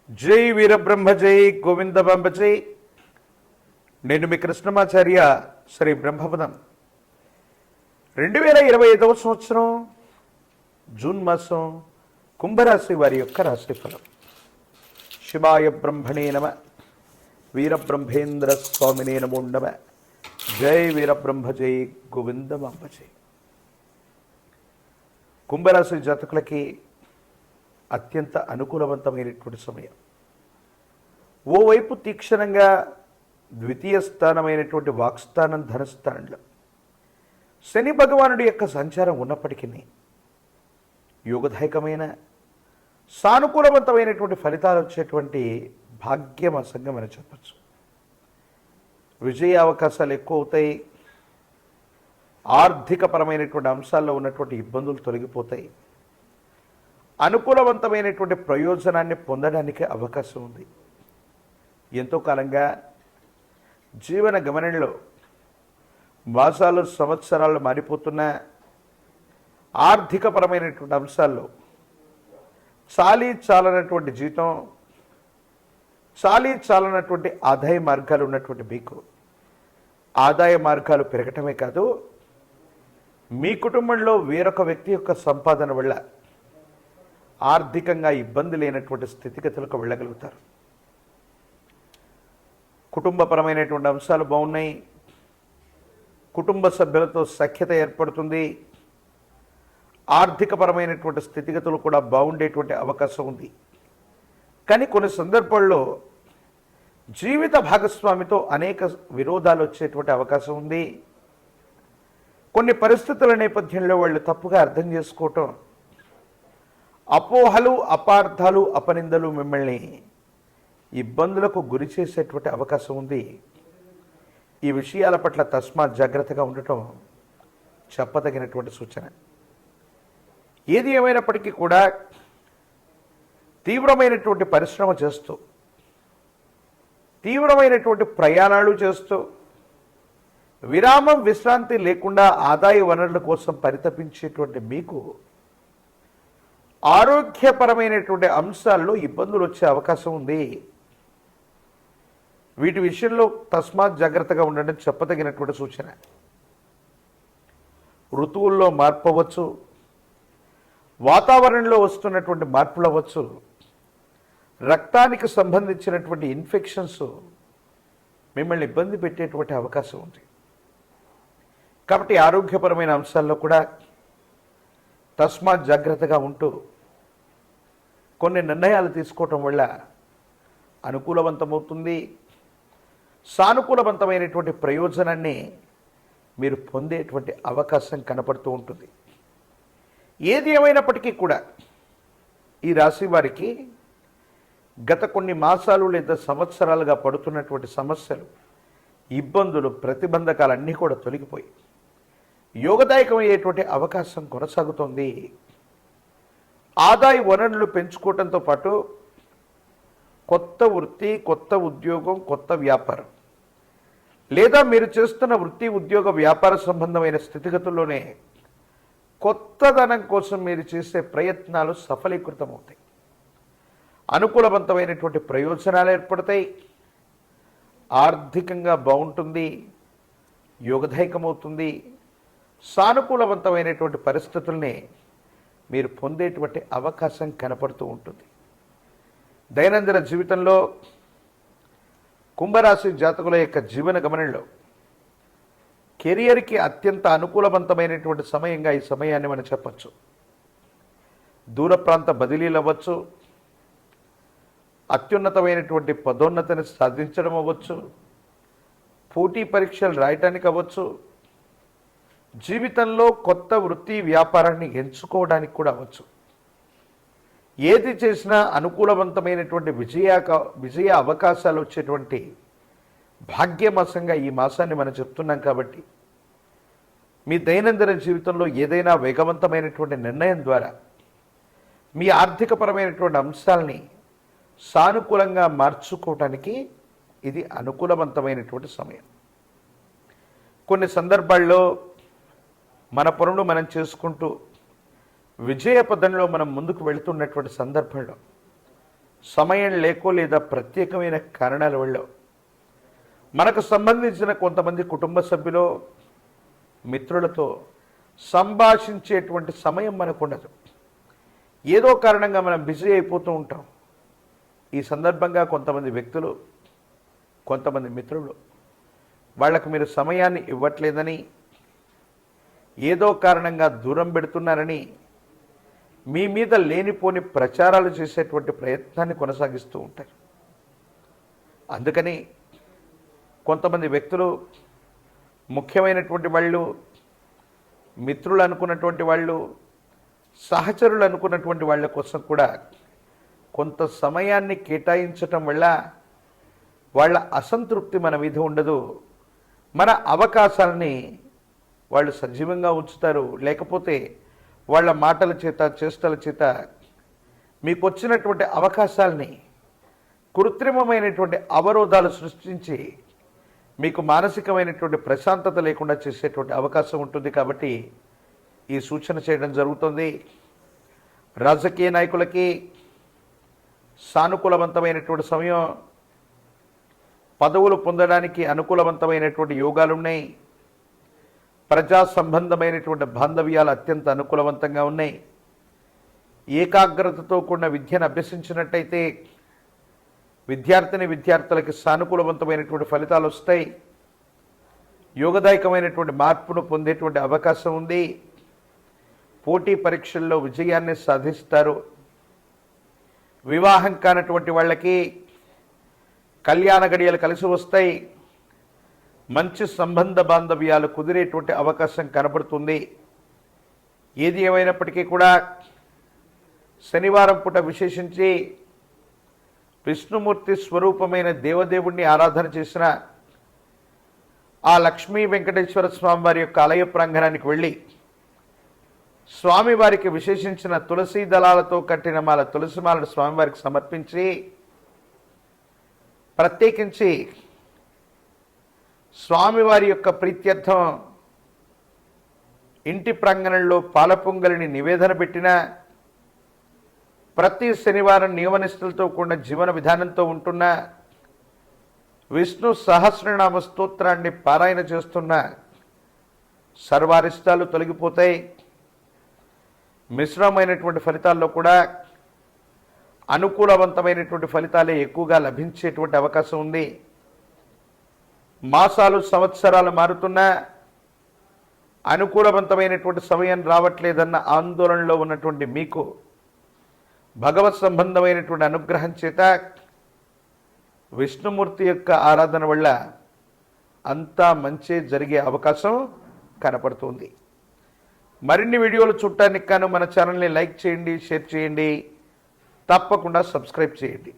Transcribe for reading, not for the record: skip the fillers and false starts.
జై వీరబ్రహ్మ జై గోవిందబాంబ జై. నేను మీ కృష్ణమాచార్య. శ్రీ బ్రహ్మపదం 2025వ సంవత్సరం జూన్ మాసం కుంభరాశి వారి యొక్క రాశిఫలం. శివాయ బ్రహ్మణే నమ. వీరబ్రహ్మేంద్ర స్వామినే నమో నమ. జై వీరబ్రహ్మ జై గోవిందబాంబ జై. కుంభరాశి జాతకులకి అత్యంత అనుకూలవంతమైనటువంటి సమయం. ఓవైపు తీక్షణంగా ద్వితీయ స్థానమైనటువంటి వాక్స్థానం ధనస్థానంలో శని భగవానుడి యొక్క సంచారం ఉన్నప్పటికీ యోగదాయకమైన సానుకూలవంతమైనటువంటి ఫలితాలు వచ్చేటువంటి భాగ్యమాసంగా మనం చెప్పచ్చు. విజయ అవకాశాలు ఎక్కువ అవుతాయి. ఆర్థికపరమైనటువంటి అంశాల్లో ఉన్నటువంటి ఇబ్బందులు తొలగిపోతాయి. అనుకూలవంతమైనటువంటి ప్రయోజనాన్ని పొందడానికి అవకాశం ఉంది. ఎంతో కాలంగా జీవన గమనంలో మాసాలు సంవత్సరాలు మారిపోతున్న ఆర్థికపరమైనటువంటి అంశాల్లో చాలనటువంటి జీతం, చాలనటువంటి ఆదాయ మార్గాలు ఉన్నటువంటి మీకు ఆదాయ మార్గాలు పెరగటమే కాదు, మీ కుటుంబంలో వేరొక వ్యక్తి యొక్క సంపాదన వల్ల ఆర్థికంగా ఇబ్బంది లేనటువంటి స్థితిగతులకు వెళ్ళగలుగుతారు. కుటుంబపరమైనటువంటి అంశాలు బాగున్నాయి. కుటుంబ సభ్యులతో సఖ్యత ఏర్పడుతుంది. ఆర్థికపరమైనటువంటి స్థితిగతులు కూడా బాగుండేటువంటి అవకాశం ఉంది. కానీ కొన్ని సందర్భాల్లో జీవిత భాగస్వామితో అనేక విరోధాలు వచ్చేటువంటి అవకాశం ఉంది. కొన్ని పరిస్థితుల నేపథ్యంలో వాళ్ళు తప్పుగా అర్థం చేసుకోవటం, అపోహలు, అపార్థాలు, అపనిందలు మిమ్మల్ని ఇబ్బందులకు గురి చేసేటువంటి అవకాశం ఉంది. ఈ విషయాల పట్ల తస్మాత్ జాగ్రత్తగా ఉండటం చెప్పదగినటువంటి సూచన. ఏది ఏమైనప్పటికీ కూడా తీవ్రమైనటువంటి పరిశ్రమ చేస్తూ, తీవ్రమైనటువంటి ప్రయాణాలు చేస్తూ, విరామం విశ్రాంతి లేకుండా ఆదాయ వనరుల కోసం పరితపించేటువంటి మీకు ఆరోగ్యపరమైనటువంటి అంశాల్లో ఇబ్బందులు వచ్చే అవకాశం ఉంది. వీటి విషయంలో తస్మాత్ జాగ్రత్తగా ఉండడం చెప్పదగినటువంటి సూచన. ఋతువుల్లో మార్పు అవ్వచ్చు, వాతావరణంలో వస్తున్నటువంటి మార్పులు అవ్వచ్చు, రక్తానికి సంబంధించినటువంటి ఇన్ఫెక్షన్స్ మిమ్మల్ని ఇబ్బంది పెట్టేటువంటి అవకాశం ఉంది. కాబట్టి ఆరోగ్యపరమైన అంశాల్లో కూడా తస్మాత్ జాగ్రత్తగా ఉంటూ కొన్ని నిర్ణయాలు తీసుకోవటం వల్ల అనుకూలవంతమవుతుంది. సానుకూలవంతమైనటువంటి ప్రయోజనాన్ని మీరు పొందేటువంటి అవకాశం కనపడుతూ ఉంటుంది. ఏది ఏమైనప్పటికీ కూడా ఈ రాశి వారికి గత కొన్ని మాసాలు లేదా సంవత్సరాలుగా పడుతున్నటువంటి సమస్యలు, ఇబ్బందులు, ప్రతిబంధకాలన్నీ కూడా తొలగిపోయి యోగదాయకమయ్యేటువంటి అవకాశం కొనసాగుతోంది. ఆదాయ వనరులు పెంచుకోవడంతో పాటు కొత్త వృత్తి, కొత్త ఉద్యోగం, కొత్త వ్యాపారం లేదా మీరు చేస్తున్న వృత్తి, ఉద్యోగ, వ్యాపార సంబంధమైన స్థితిగతుల్లోనే కొత్తదనం కోసం మీరు చేసే ప్రయత్నాలు సఫలీకృతమవుతాయి. అనుకూలవంతమైనటువంటి ప్రయోజనాలు ఏర్పడతాయి. ఆర్థికంగా బాగుంటుంది. యోగదాయకమవుతుంది. సానుకూలవంతమైనటువంటి పరిస్థితుల్ని మీరు పొందేటువంటి అవకాశం కనపడుతూ ఉంటుంది. దైనందిన జీవితంలో కుంభరాశి జాతకుల యొక్క జీవన గమనంలో కెరియర్కి అత్యంత అనుకూలవంతమైనటువంటి సమయంగా ఈ సమయాన్ని మనం చెప్పచ్చు. దూర ప్రాంత బదిలీలు అవ్వచ్చు, అత్యున్నతమైనటువంటి పదోన్నతిని సాధించడం అవ్వచ్చు, పోటీ పరీక్షలు రాయటానికి అవ్వచ్చు, జీవితంలో కొత్త వృత్తి, వ్యాపారాన్ని ఎంచుకోవడానికి కూడా అవ్వచ్చు. ఏది చేసినా అనుకూలవంతమైనటువంటి విజయ అవకాశాలు వచ్చేటువంటి భాగ్యమాసంగా ఈ మాసాన్ని మనం చెప్తున్నాం. కాబట్టి మీ దైనందిన జీవితంలో ఏదైనా వేగవంతమైనటువంటి నిర్ణయం ద్వారా మీ ఆర్థికపరమైనటువంటి అంశాలని సానుకూలంగా మార్చుకోవటానికి ఇది అనుకూలవంతమైనటువంటి సమయం. కొన్ని సందర్భాల్లో మన పనులు మనం చేసుకుంటూ విజయ పదంలో మనం ముందుకు వెళుతున్నటువంటి సందర్భంలో సమయం లేకో లేదా ప్రత్యేకమైన కారణాల వల్ల మనకు సంబంధించిన కొంతమంది కుటుంబ సభ్యులు మిత్రులతో సంభాషించేటువంటి సమయం మనకు ఉండదు. ఏదో కారణంగా మనం బిజీ అయిపోతూ ఉంటాం. ఈ సందర్భంగా కొంతమంది వ్యక్తులు, కొంతమంది మిత్రులు వాళ్ళకు మీరు సమయాన్ని ఇవ్వట్లేదని, ఏదో కారణంగా దూరం పెడుతున్నారని మీ మీద లేనిపోని ప్రచారాలు చేసేటువంటి ప్రయత్నాన్ని కొనసాగిస్తూ ఉంటారు. అందుకని కొంతమంది వ్యక్తులు, ముఖ్యమైనటువంటి వాళ్ళు, మిత్రులు అనుకున్నటువంటి వాళ్ళు, సహచరులు అనుకున్నటువంటి వాళ్ళ కోసం కూడా కొంత సమయాన్ని కేటాయించటం వల్ల వాళ్ళ అసంతృప్తి మన మీద ఉండదు. మన అవకాశాలని వాళ్ళు సజీవంగా ఉంచుతారు. లేకపోతే వాళ్ళ మాటల చేత, చేష్టల చేత మీకు వచ్చినటువంటి అవకాశాలని కృత్రిమమైనటువంటి అవరోధాలు సృష్టించి మీకు మానసికమైనటువంటి ప్రశాంతత లేకుండా చేసేటువంటి అవకాశం ఉంటుంది. కాబట్టి ఈ సూచన చేయడం జరుగుతుంది. రాజకీయ నాయకులకి సానుకూలవంతమైనటువంటి సమయం, పదవులు పొందడానికి అనుకూలవంతమైనటువంటి యోగాలు ఉన్నాయి. ప్రజా సంబంధమైనటువంటి బాంధవ్యాలు అత్యంత అనుకూలవంతంగా ఉన్నాయి. ఏకాగ్రతతో కూడిన విద్యను అభ్యసించినట్టయితే విద్యార్థులకి సానుకూలవంతమైనటువంటి ఫలితాలు వస్తాయి. యోగదాయకమైనటువంటి మార్పును పొందేటువంటి అవకాశం ఉంది. పోటీ పరీక్షల్లో విజయాన్ని సాధిస్తారు. వివాహం కానటువంటి వాళ్ళకి కళ్యాణ గడియలు కలిసి వస్తాయి. మంచి సంబంధ బాంధవ్యాలు కుదిరేటువంటి అవకాశం కనబడుతుంది. ఏది ఏమైనప్పటికీ కూడా శనివారం పూట విశేషించి విష్ణుమూర్తి స్వరూపమైన దేవదేవుణ్ణి ఆరాధన చేసిన ఆ లక్ష్మీ వెంకటేశ్వర స్వామివారి యొక్క ఆలయ ప్రాంగణానికి వెళ్ళి స్వామివారికి విశేషించిన తులసీ దళాలతో కట్టిన మాల తులసిమాలను స్వామివారికి సమర్పించి, ప్రత్యేకించి స్వామివారి యొక్క ప్రీత్యర్థం ఇంటి ప్రాంగణంలో పాల పొంగలిని నివేదన పెట్టిన, ప్రతి శనివారం నియమనిష్టలతో కూడిన జీవన విధానంతో ఉంటున్న, విష్ణు సహస్రనామ స్తోత్రాన్ని పారాయణ చేస్తున్న సర్వారిష్టాలు తొలగిపోతాయి. మిశ్రమైనటువంటి ఫలితాల్లో కూడా అనుకూలవంతమైనటువంటి ఫలితాలే ఎక్కువగా లభించేటువంటి అవకాశం ఉంది. మాసాలు, సంవత్సరాలు మారుతున్నా అనుకూలవంతమైనటువంటి సమయం రావట్లేదన్న ఆందోళనలో ఉన్నటువంటి మీకు భగవత్ సంబంధమైనటువంటి అనుగ్రహం చేత విష్ణుమూర్తి యొక్క ఆరాధన వల్ల అంతా మంచి జరిగే అవకాశం కనపడుతుంది. మరిన్ని వీడియోలు చూడటానికి గాను మన ఛానల్ని లైక్ చేయండి, షేర్ చేయండి, తప్పకుండా సబ్స్క్రైబ్ చేయండి.